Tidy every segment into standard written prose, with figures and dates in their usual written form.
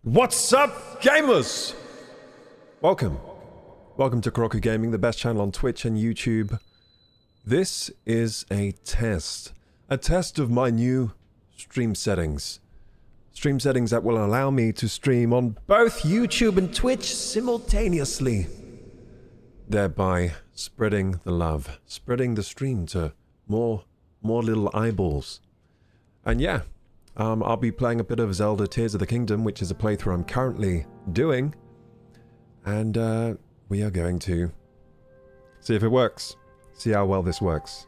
What's up, gamers? Welcome. Welcome to Karoku Gaming, the best channel on Twitch and YouTube. This is a test of my new stream settings. Stream settings that will allow me to stream on both YouTube and Twitch simultaneously, thereby spreading the love, spreading the stream to more little eyeballs. And yeah, I'll be playing a bit of Zelda Tears of the Kingdom, which is a playthrough I'm currently doing. And we are going to see if it works. See how well this works.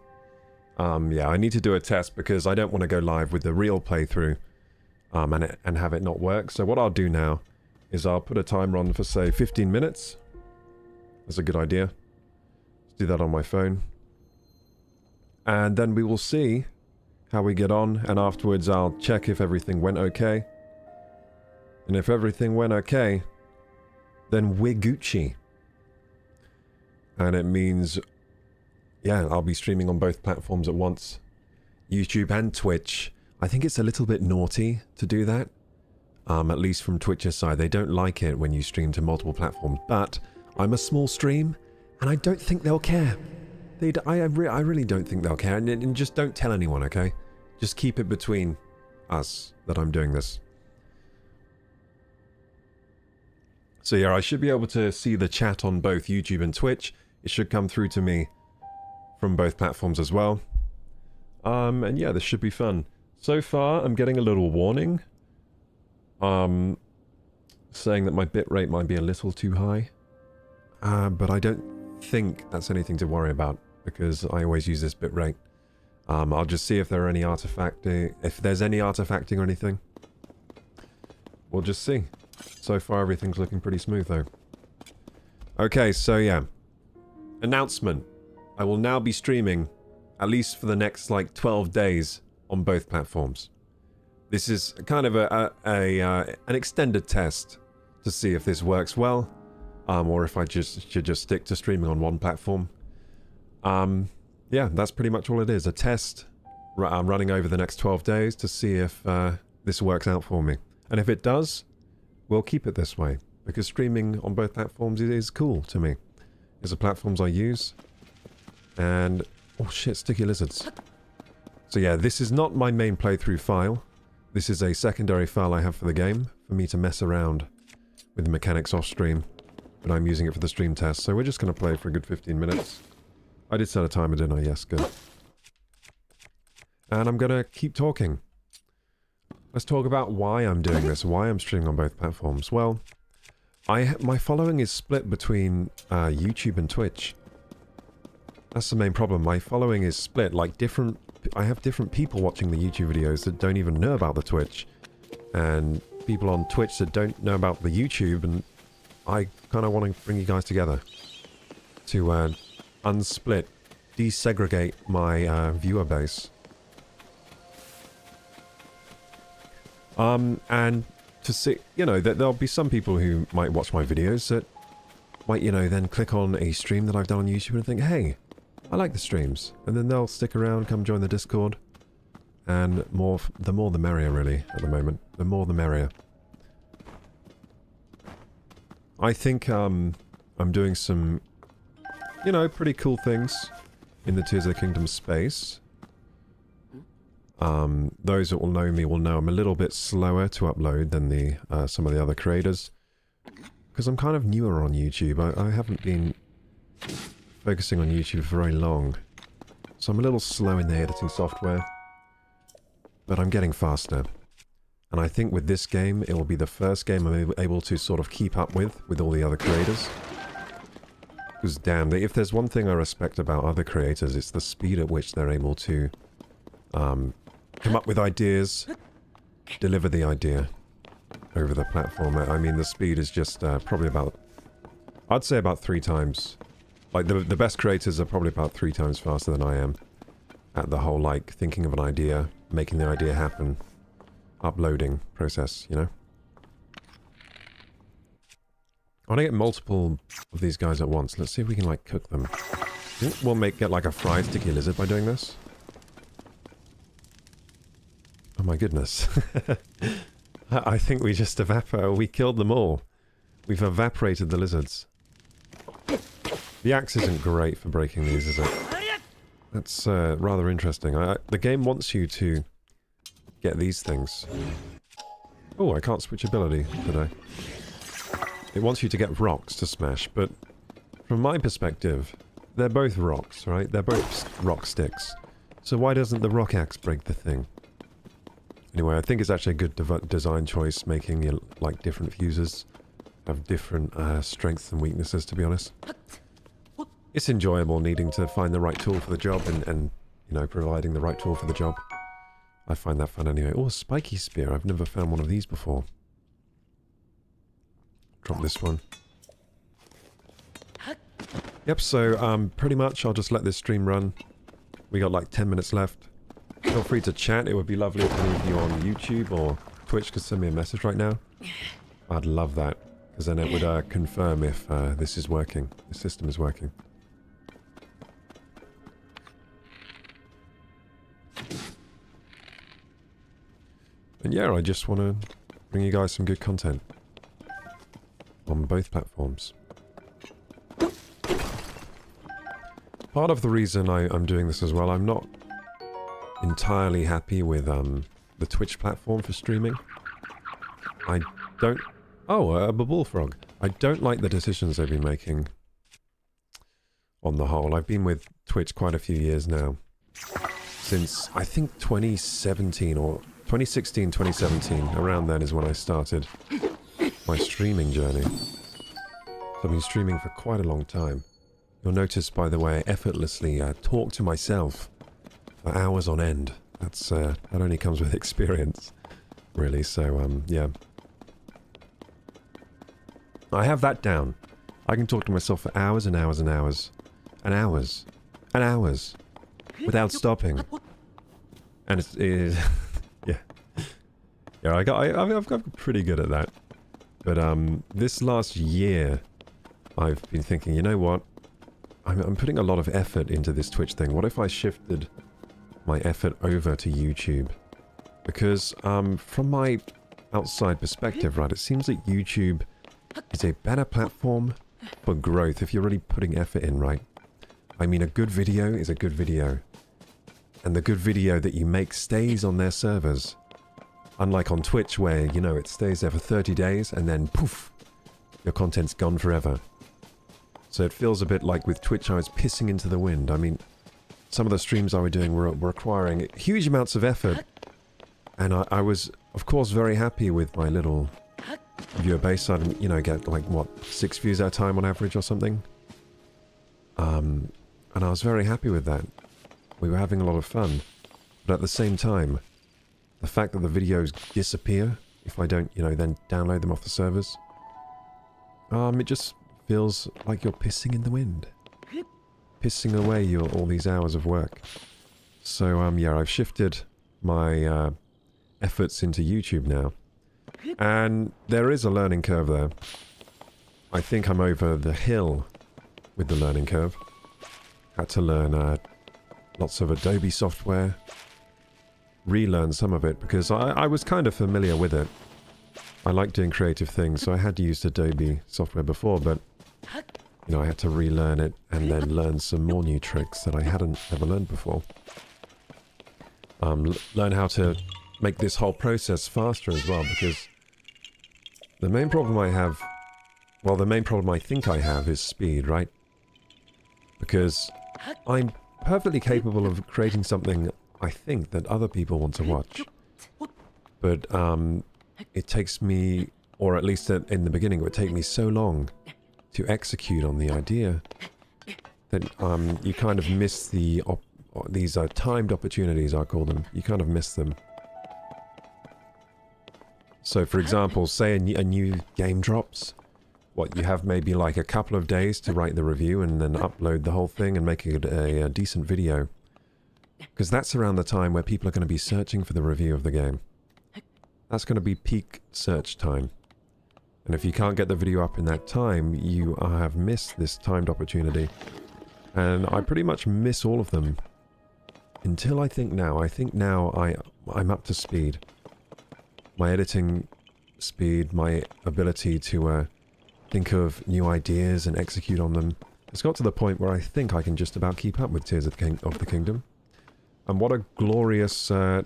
Yeah, I need to do a test because I don't want to go live with the real playthrough and have it not work. So what I'll do now is I'll put a timer on for, say, 15 minutes. That's a good idea. Let's do that on my phone. And then we will see how we get on, and afterwards I'll check if everything went okay. And if everything went okay, then we're Gucci. And it means, yeah, I'll be streaming on both platforms at once. YouTube and Twitch. I think it's a little bit naughty to do that. At least from Twitch's side. They don't like it when you stream to multiple platforms. But I'm a small stream, and I don't think they'll care. I really don't think they'll care. And just don't tell anyone, okay? Just keep it between us that I'm doing this. So yeah, I should be able to see the chat on both YouTube and Twitch. It should come through to me from both platforms as well. And yeah, this should be fun. So far, I'm getting a little warning. Saying that my bitrate might be a little too high. But I don't think that's anything to worry about, because I always use this bitrate. I'll just see if there are any artifacting, if there's any artifacting or anything. We'll just see. So far, everything's looking pretty smooth, though. Okay, so yeah. Announcement. I will now be streaming, at least for the next, like, 12 days on both platforms. This is kind of an extended test to see if this works well, or if I should just stick to streaming on one platform. Yeah, that's pretty much all it is. A test I'm running over the next 12 days to see if this works out for me. And if it does, we'll keep it this way. Because streaming on both platforms is cool to me. It's the platforms I use. And... oh shit, sticky lizards. So yeah, this is not my main playthrough file. This is a secondary file I have for the game, for me to mess around with the mechanics off stream. But I'm using it for the stream test, so we're just going to play for a good 15 minutes. I did set a timer, didn't I? Yes, good. And I'm going to keep talking. Let's talk about why I'm doing this, why I'm streaming on both platforms. Well, my following is split between YouTube and Twitch. That's the main problem. My following is split, like I have different people watching the YouTube videos that don't even know about the Twitch. And people on Twitch that don't know about the YouTube, and I kind of want to bring you guys together to unsplit, desegregate my viewer base. And to see, you know, that there'll be some people who might watch my videos that might, you know, then click on a stream that I've done on YouTube and think, hey, I like the streams. And then they'll stick around, come join the Discord. And the more the merrier, really, at the moment. The more the merrier. I think I'm doing some, you know, pretty cool things in the Tears of the Kingdom space. Those that will know me will know I'm a little bit slower to upload than the some of the other creators. Because I'm kind of newer on YouTube. I haven't been focusing on YouTube for very long. So I'm a little slow in the editing software. But I'm getting faster. And I think with this game, it will be the first game I'm able to sort of keep up with all the other creators. Because damn, if there's one thing I respect about other creators, it's the speed at which they're able to come up with ideas, deliver the idea over the platform. I mean, the speed is just probably about, I'd say about 3 times. Like, the best creators are probably about 3 times faster than I am at the whole, like, thinking of an idea, making the idea happen, uploading process, you know? I want to get multiple of these guys at once. Let's see if we can, like, cook them. We'll get, like, a fried sticky lizard by doing this. Oh my goodness. I think we just we killed them all. We've evaporated the lizards. The axe isn't great for breaking these, is it? That's rather interesting. The game wants you to get these things. Oh, I can't switch ability today. It wants you to get rocks to smash, but from my perspective, they're both rocks, right? They're both rock sticks. So why doesn't the rock axe break the thing? Anyway, I think it's actually a good design choice, making it like different fuses have different strengths and weaknesses, to be honest. It's enjoyable needing to find the right tool for the job and you know, providing the right tool for the job. I find that fun anyway. Oh, a spiky spear. I've never found one of these before. Drop this one. Yep, so pretty much I'll just let this stream run. We got like 10 minutes left. Feel free to chat. It would be lovely if any of you on YouTube or Twitch could send me a message right now. I'd love that, because then it would confirm if this is working. The system is working. And yeah, I just want to bring you guys some good content on both platforms. Part of the reason I'm doing this as well, I'm not entirely happy with the Twitch platform for streaming. I don't... Oh, a bullfrog. I don't like the decisions they've been making on the whole. I've been with Twitch quite a few years now. Since, I think, 2017 or 2016, 2017. Around then is when I started my streaming journey. So I've been streaming for quite a long time. You'll notice, by the way, I effortlessly talk to myself for hours on end. That's that only comes with experience, really. So yeah, I have that down. I can talk to myself for hours and hours and hours and hours and hours without stopping. And it's yeah, yeah. I've got pretty good at that. But this last year, I've been thinking, you know what? I'm putting a lot of effort into this Twitch thing. What if I shifted my effort over to YouTube? Because from my outside perspective, right, it seems that YouTube is a better platform for growth if you're really putting effort in, right? I mean, a good video is a good video. And the good video that you make stays on their servers. Unlike on Twitch where, you know, it stays there for 30 days and then poof, your content's gone forever. So it feels a bit like with Twitch I was pissing into the wind. I mean, some of the streams I was doing were requiring huge amounts of effort. And I was, of course, very happy with my little viewer base. I'd, you know, get like, what, 6 views at a time on average or something? And I was very happy with that. We were having a lot of fun. But at the same time, the fact that the videos disappear if I don't, you know, then download them off the servers, it just feels like you're pissing in the wind. Pissing away all these hours of work. So, yeah, I've shifted my efforts into YouTube now. And there is a learning curve there. I think I'm over the hill with the learning curve. Had to learn lots of Adobe software. Relearn some of it because I was kind of familiar with it. I like doing creative things, so I had used Adobe software before, but you know, I had to relearn it and then learn some more new tricks that I hadn't ever learned before. Learn how to make this whole process faster as well, because the main problem I have, well, the main problem I think I have is speed, right? Because I'm perfectly capable of creating something I think that other people want to watch. But it takes me, or at least in the beginning, it would take me so long to execute on the idea that you kind of miss these timed opportunities, I call them. You kind of miss them. So for example, say a new game drops. What, you have maybe like a couple of days to write the review and then upload the whole thing and make it a decent video. Because that's around the time where people are going to be searching for the review of the game. That's going to be peak search time. And if you can't get the video up in that time, you have missed this timed opportunity. And I pretty much miss all of them. Until I think now. I think now I'm up to speed. My editing speed, my ability to think of new ideas and execute on them. It's got to the point where I think I can just about keep up with Tears of the Kingdom. And what a glorious time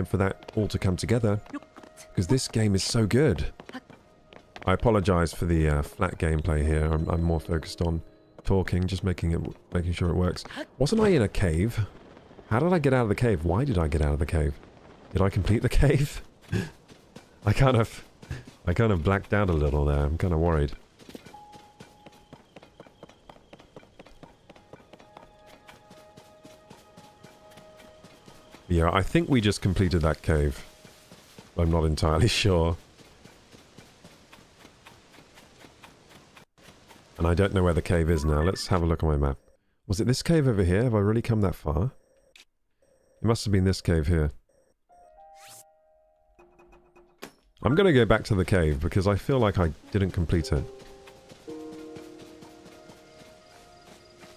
for that all to come together. Because this game is so good. I apologize for the flat gameplay here. I'm more focused on talking, just making sure it works. Wasn't I in a cave? How did I get out of the cave? Why did I get out of the cave? Did I complete the cave? I kind of blacked out a little there. I'm kind of worried. Yeah, I think we just completed that cave. I'm not entirely sure. And I don't know where the cave is now. Let's have a look on my map. Was it this cave over here? Have I really come that far? It must have been this cave here. I'm going to go back to the cave because I feel like I didn't complete it.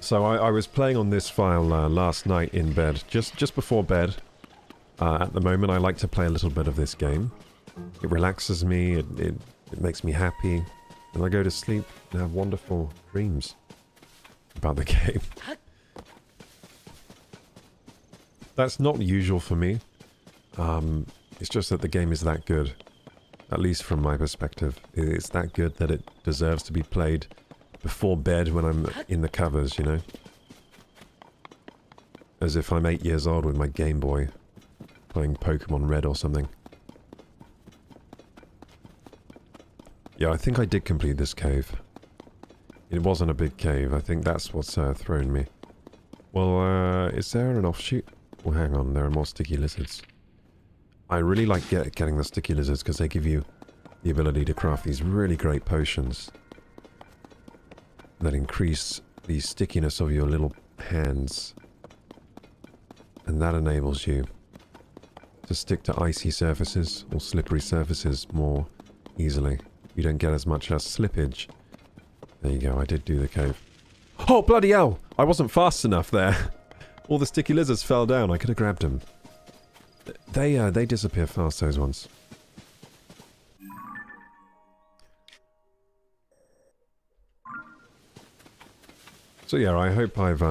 So I was playing on this file last night in bed, just before bed. At the moment I like to play a little bit of this game. It relaxes me, it makes me happy, and I go to sleep and have wonderful dreams about the game. That's not usual for me. It's just that the game is that good. At least from my perspective. It's that good that it deserves to be played before bed when I'm in the covers, you know? As if I'm 8 years old with my Game Boy, playing Pokemon Red or something. Yeah, I think I did complete this cave. It wasn't a big cave, I think that's what's thrown me. Well, is there an offshoot? Oh, hang on, there are more sticky lizards. I really like getting the sticky lizards because they give you the ability to craft these really great potions that increase the stickiness of your little hands. And that enables you to stick to icy surfaces or slippery surfaces more easily. You don't get as much slippage. There you go, I did do the cave. Oh, bloody hell! I wasn't fast enough there. All the sticky lizards fell down, I could have grabbed them. They disappear fast, those ones. So yeah, I hope I've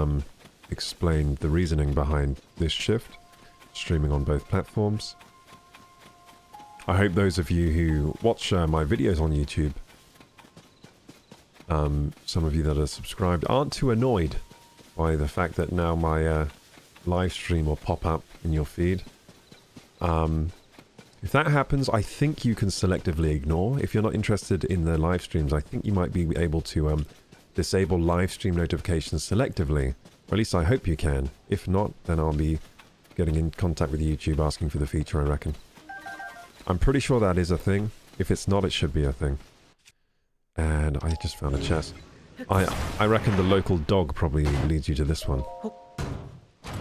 explained the reasoning behind this shift, streaming on both platforms. I hope those of you who watch my videos on YouTube, some of you that are subscribed, aren't too annoyed by the fact that now my live stream will pop up in your feed. If that happens, I think you can selectively ignore. If you're not interested in the live streams, I think you might be able to disable live stream notifications selectively. Or at least I hope you can. If not, then I'll be getting in contact with YouTube asking for the feature, I reckon. I'm pretty sure that is a thing. If it's not, it should be a thing. And I just found a chest. I reckon the local dog probably leads you to this one.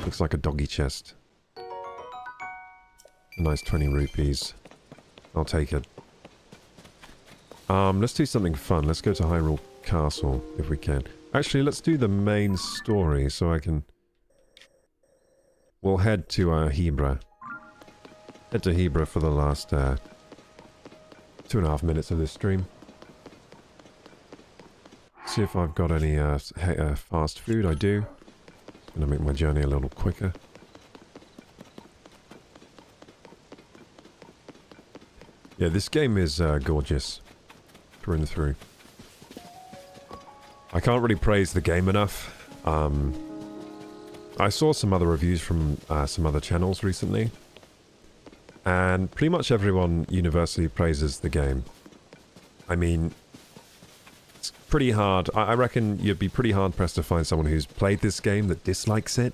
Looks like a doggy chest. A nice 20 rupees. I'll take it. Let's do something fun. Let's go to Hyrule Castle, if we can. Actually, let's do the main story, so I can... We'll head to Hebra. Head to Hebra for the last 2.5 minutes of this stream. See if I've got any fast food. I do. Gonna make my journey a little quicker. Yeah, this game is gorgeous. Through and through. I can't really praise the game enough. I saw some other reviews from some other channels recently. And pretty much everyone universally praises the game. I mean, it's pretty hard. I reckon you'd be pretty hard pressed to find someone who's played this game that dislikes it.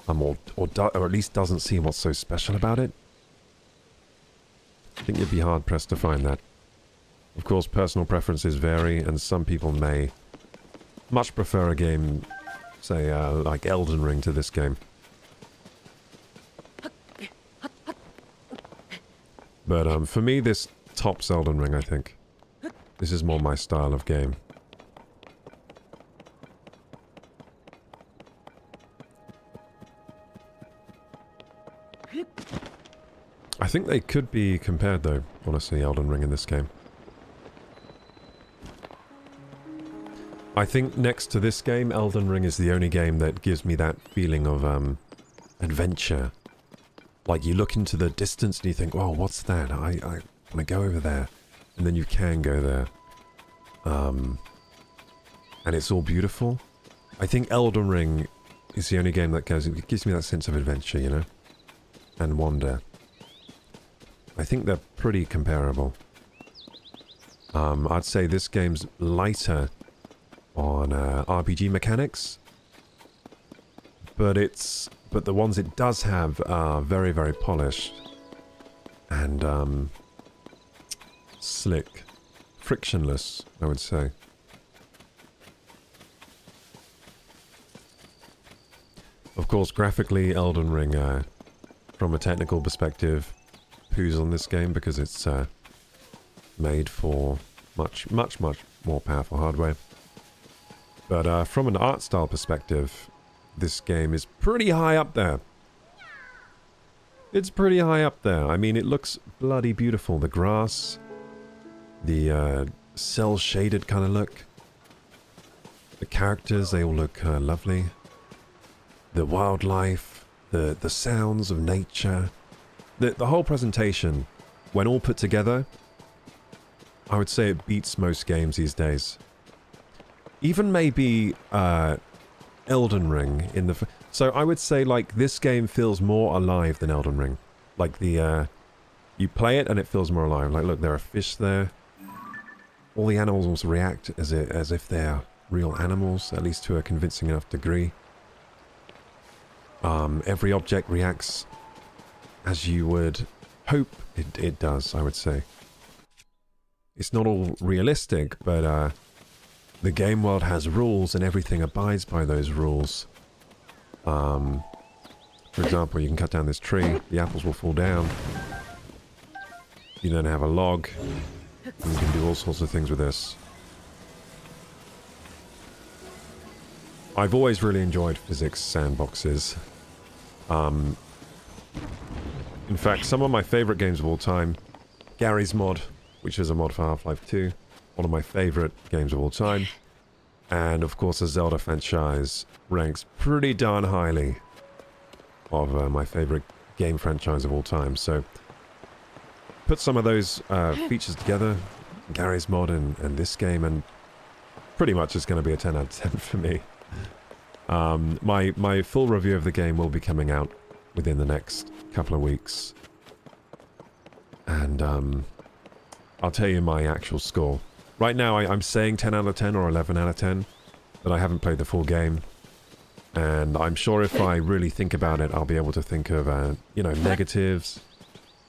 Or at least doesn't see what's so special about it. I think you'd be hard pressed to find that. Of course, personal preferences vary, and some people may much prefer a game, say, like Elden Ring to this game. But for me, this tops Elden Ring, I think. This is more my style of game. I think they could be compared though, honestly, Elden Ring in this game. I think next to this game, Elden Ring is the only game that gives me that feeling of adventure. Like you look into the distance and you think, "Whoa, what's that? I want to go over there," and then you can go there. And it's all beautiful. I think Elden Ring is the only game that gives me that sense of adventure, you know, and wonder. I think they're pretty comparable. I'd say this game's lighter on RPG mechanics, but the ones it does have are very, very polished and slick, frictionless, I would say. Of course, graphically, Elden Ring, from a technical perspective, poos on this game because it's made for much, much, much more powerful hardware. But from an art style perspective, this game is pretty high up there. It's pretty high up there. I mean, it looks bloody beautiful. The grass, the cel-shaded kind of look. The characters, they all look lovely. The wildlife, the sounds of nature. The whole presentation, when all put together, I would say it beats most games these days. Even maybe Elden Ring in the... So I would say, like, this game feels more alive than Elden Ring. Like, you play it and it feels more alive. Like, look, there are fish there. All the animals react as if they're real animals, at least to a convincing enough degree. Every object reacts as you would hope it does, I would say. It's not all realistic, but the game world has rules and everything abides by those rules. For example, you can cut down this tree, the apples will fall down. You then have a log, and you can do all sorts of things with this. I've always really enjoyed physics sandboxes. In fact, some of my favorite games of all time, Garry's Mod, which is a mod for Half-Life 2, one of my favorite games of all time, and of course the Zelda franchise ranks pretty darn highly of my favorite game franchise of all time. So put some of those features together, Garry's Mod and this game, and pretty much it's going to be a 10 out of 10 for me. My full review of the game will be coming out within the next couple of weeks, and I'll tell you my actual score. Right now I'm saying 10 out of 10 or 11 out of 10, but I haven't played the full game, and I'm sure if I really think about it, I'll be able to think of, you know, negatives,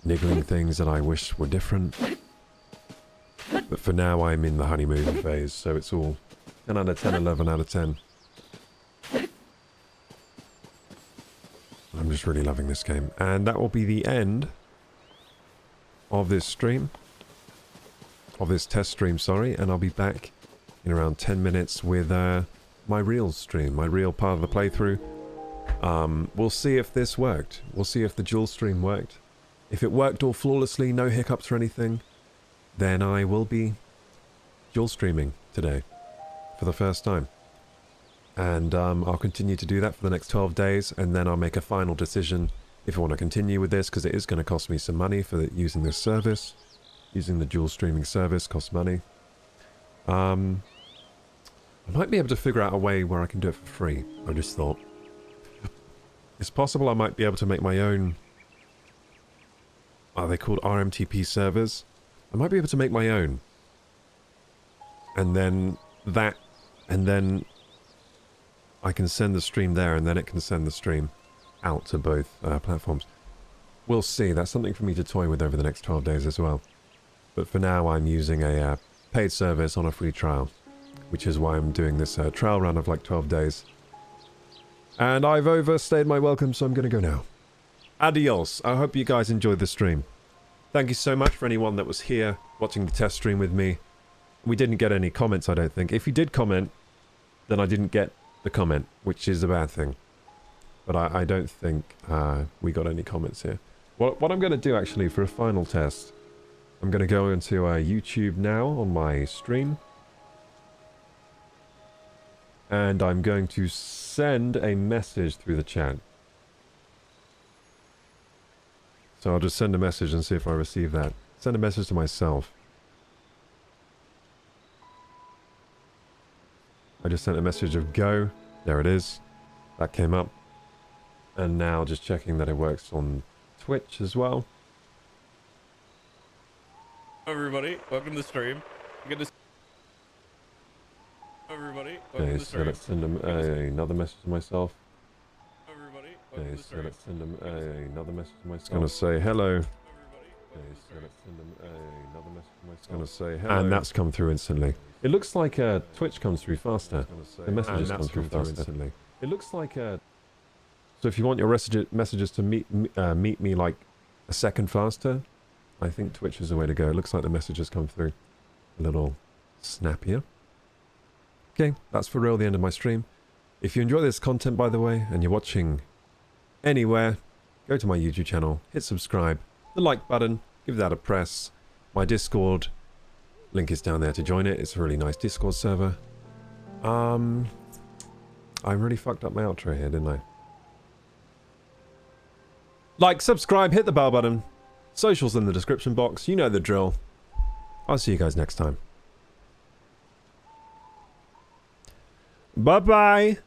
niggling things that I wish were different. But for now I'm in the honeymoon phase, so it's all 10 out of 10, 11 out of 10. I'm just really loving this game. And that will be the end of this stream. Of this test stream, sorry. And I'll be back in around 10 minutes with my real stream, my real part of the playthrough. We'll see if this worked. We'll see if the dual stream worked. If it worked all flawlessly, no hiccups or anything, then I will be dual streaming today for the first time. And I'll continue to do that for the next 12 days, and then I'll make a final decision if I want to continue with this, because it is going to cost me some money for using this service. Using the dual streaming service costs money. I might be able to figure out a way where I can do it for free, I just thought. It's possible I might be able to make my own... Are they called RMTP servers? I might be able to make my own. And then that... And then I can send the stream there, and then it can send the stream out to both platforms. We'll see. That's something for me to toy with over the next 12 days as well. But for now, I'm using a paid service on a free trial, which is why I'm doing this trial run of like 12 days. And I've overstayed my welcome, so I'm going to go now. Adios. I hope you guys enjoyed the stream. Thank you so much for anyone that was here watching the test stream with me. We didn't get any comments, I don't think. If you did comment, then I didn't get the comment, which is a bad thing. But I don't think we got any comments here. What I'm going to do actually for a final test, I'm going to go into YouTube now on my stream. And I'm going to send a message through the chat. So I'll just send a message and see if I receive that. Send a message to myself. I just sent a message of go. There it is. That came up. And now just checking that it works on Twitch as well. Everybody, welcome to the stream. Good to see everybody. Welcome Okay, to the so stream. let's send another message to myself. Everybody, Okay, welcome to the so stream. let's send another message to myself. Gonna say hello. Everybody, Okay, welcome to so the let's send another message to myself. stream. Gonna say hello. And that's come through instantly. It looks like Twitch comes through faster. The messages come through faster. Instantly. It looks like so if you want your messages to meet me like a second faster, I think Twitch is the way to go. It looks like the messages come through a little snappier. Okay, that's for real the end of my stream. If you enjoy this content, by the way, and you're watching anywhere, go to my YouTube channel, hit subscribe, the like button, give that a press. My Discord link is down there to join it. It's a really nice Discord server. I really fucked up my outro here, didn't I? Like, subscribe, hit the bell button. Socials in the description box. You know the drill. I'll see you guys next time. Bye-bye.